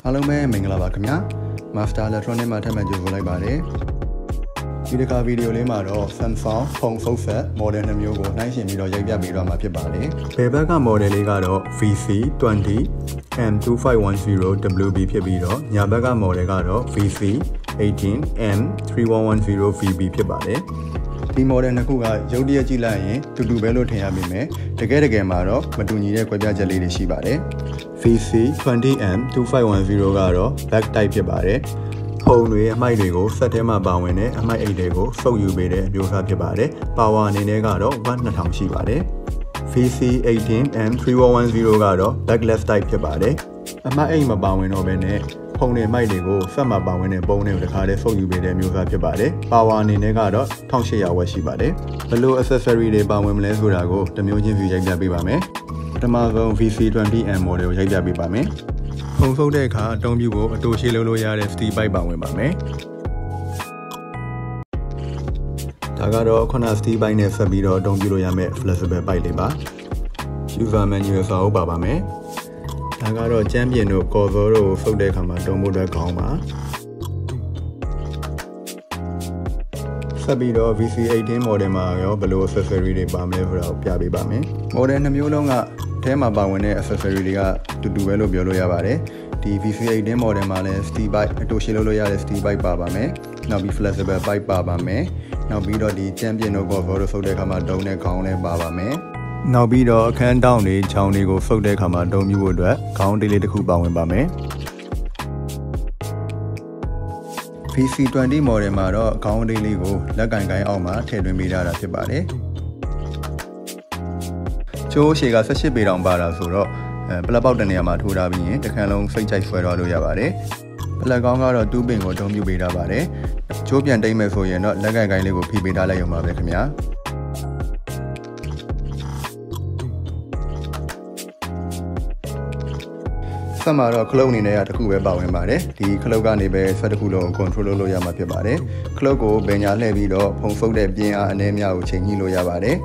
အားလုံးပဲမင်္ဂလာပါခင်ဗျာ Master Electronic မှာထပ်မံကြိုဆိုလိုက်ပါတယ်ဒီတစ်ခါဗီဒီယိုလေးမှာတော့ Samsung ဖုန်းဖုတ်ဆက် model 2မျိုးကိုနှိုင်းယှဉ်ပြီးတော့ရိုက်ပြပေးတော့မှာဖြစ်ပါတယ်ဘယ်ဘက်က model လေးကတော့ VC20M2510WB ဖြစ်ပြီးတော့ညာဘက်က model ကတော့ VC18M3110VB ဖြစ်ပါတယ်ဒီ model နှစ်ခုကရုပ်တရက်ကြည့်လိုက်ရင်တူတူပဲလို့ထင်ရပေမဲ့တကယ်မှာတော့မတူညီတဲ့ကွဲပြားချက်လေးတွေရှိပါတယ် VC20M2510 ကတော့ back type ဖြစ်ပါတယ်ဖုန်းတွေအမိုက်တွေကိုဆက်ထဲမှာပါဝင်တဲ့အမိုက်အိတ်တွေကိုစုပ်ယူပေးတဲ့အမျိုးအစားဖြစ်ပါတယ် power အနေနဲ့ကတော့ watt 2000ရှိပါတယ် VC18M3110 ကတော့ backless type ဖြစ်ပါတယ်အမိုက်အိတ်မပါဝင်တော့ဘဲနဲ့ဖုန်းတွေမိုက်တွေကိုဆက်မှာပါဝင်တဲ့ပုံတွေကိုတစ်ခါတည်းစုပ်ယူပေးတဲ့မျိုးစားဖြစ်ပါတယ်။ Power အနေနဲ့ကတော့ 1800 watt ရှိပါတယ်။ဘယ်လို accessory တွေပါဝင်မလဲဆိုတာကိုတစ်မျိုးချင်းစီရိုက်ပြပေးပါမယ်။ပထမဆုံး VC20M model ကိုရိုက်ပြပေးပါမယ်။ဖုန်းဖုတ်တဲ့အခါအသုံးပြုဖို့အတူရှည်လုပ်လို့ရတဲ့ steel pipe ပါဝင်ပါမယ်။ဒါကတော့ခုန steel pipe နဲ့ဆက်ပြီးတော့အသုံးပြုလို့ရမယ့် flexible pipe လေးပါ။ User manual စာအုပ်ပါပါမယ်။ဒါကတော့ကျမ်းပြင်တို့ကော်စောတို့ကိုဖုတ်တဲ့အခါမှာတုံးဖို့အတွက်ကောင်းပါဆက်ပြီးတော့ VC18 model မှာရောဘယ်လို accessory တွေပါမလဲဆိုတာကိုပြပေးပါမယ် model 2မျိုးလုံးကအဲမှာပါဝင်တဲ့ accessory တွေကတူတူပဲလို့ပြောလို့ရပါတယ်ဒီ VC18 model မှာလည်း steel pipe အတူရှည်လုပ်လို့ရတဲ့ steel pipe ပါပါမယ်နောက်ပြီး flexible pipe ပါပါမယ်နောက်ပြီးတော့ဒီကျမ်းပြင်တို့ကော်စောတို့ဖုတ်တဲ့အခါမှာတုံးတဲ့ခေါင်းလည်းပါပါမယ်နောက်ပြီးတော့အခန်းတောင်းတွေချောင်းတွေကိုဖုတ်တဲ့အခါမှာအသုံးပြုဖို့အတွက်ခေါင်းတေးလေးတစ်ခုပါဝင်ပါမယ် VC20 model မှာတော့ခေါင်းတေးလေးကိုလက်ကင်ကိုင်းအောက်မှာထည့်သွင်းပေးထားတာဖြစ်ပါတယ်ချိုးရှည်က18ပေတောင်ပါတာဆိုတော့ပလက်ပေါက်တနေရာမှာထိုးထားပြီးရင်တစ်ခန်းလုံးစိတ်ကြိုက်ဆွဲသွားလို့ရပါတယ်ပလက်ကောင်းကတော့2ပင်ကိုအသုံးပြုပေးထားပါတယ်ချိုးပြန်တိတ်မဲ့ဆိုရင်တော့လက်ကင်ကိုင်းလေးကိုဖိပေးထားလိုက်ရုံပါပဲခင်ဗျာဆက်မှာတော့ခလုတ်အနေနဲ့ကတစ်ခုပဲပါဝင်ပါတယ်ဒီခလုတ်ကနေပဲဆက်တစ်ခုလုံးကို control လုပ်လို့ရမှာဖြစ်ပါတယ်ခလုတ်ကိုဘယ်ညာလှည့်ပြီးတော့ဖုံဖုတ်တဲ့ပြင်းအားအနည်းများကိုချိန်ညှိလို့ရပါတယ်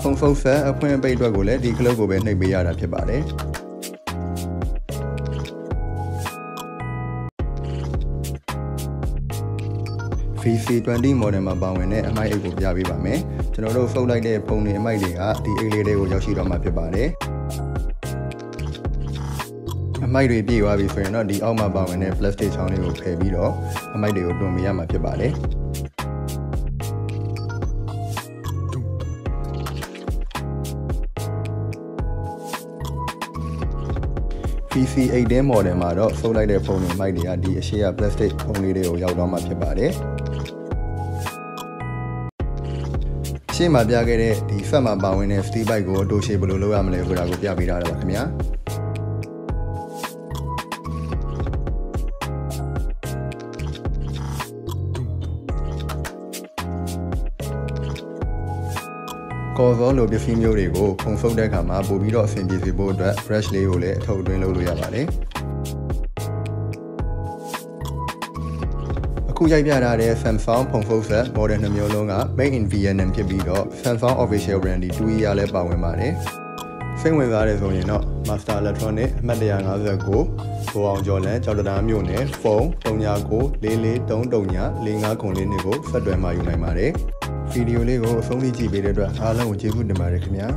ဖုံဖုတ်ဆက်အဖွင့်အပိတ်အတွက်ကိုလည်းဒီခလုတ်ကိုပဲနှိပ်ပေးရတာဖြစ်ပါတယ်VC20 model မှာပါဝင်တဲ့အမိုက်အိတ်ကိုပြပေးပါမယ်ကျွန်တော်တို့ဖုတ်လိုက်တဲ့ဖုံတွေအမိုက်တွေကဒီအိတ်လေးတွေကိုရောက်ရှိတော့မှာဖြစ်ပါတယ်အမိုက်တွေပြေသွားပြီဆိုရင်တော့ဒီအောက်မှာပါဝင်တဲ့ plastic ချောင်းလေးကိုဖယ်ပြီးတော့အမိုက်တွေကိုတွန်းပေးရမှာဖြစ်ပါတယ်။ VC18 model မှာတော့ဖုတ်လိုက်တဲ့ဖုန်းတွေအမိုက်တွေကဒီအရှိရ plastic ဖုန်းလေးတွေကိုရောက်တော့မှာဖြစ်ပါတယ်။ရှေ့မှာပြခဲ့တဲ့ဒီဆက်မှာပါဝင်တဲ့ steel pipe ကိုအတူရှည်ဘယ်လိုလုပ်ရမလဲဆိုတာကိုပြပေးထားတာပါခင်ဗျာ။ကော်စောလိုပစ္စည်းမျိုးတွေကိုဖုံဖုတ်တဲ့အခါမှာပို့ပြီးတော့အဆင်ပြေစေဖို့အတွက် brush လေးကိုလည်းအထုပ်အတွင်းလုပ်လို့ရပါတယ်အခုရိုက်ပြထားတဲ့ Samsung ဖုံဖုတ်ဆက် model 2မျိုးလုံးက made in Vietnam ဖြစ်ပြီးတော့ Samsung official brand 2 year လည်းပါဝင်ပါတယ်စိတ်ဝင်စားတယ်ဆိုရင်တော့ Master Electronic အမှတ်159ဘိုးအောင်ကျော်လန်ကျောက်တံမြို့နယ်ဖုန်း399443394504ကိုဆက်သွယ်မှယူနိုင်ပါတယ်ဗီဒီယိုလေးကိုအဆုံးထိကြည့်ပေးတဲ့အတွက်အားလုံးကိုကျေးဇူးတင်ပါတယ်ခင်ဗျာ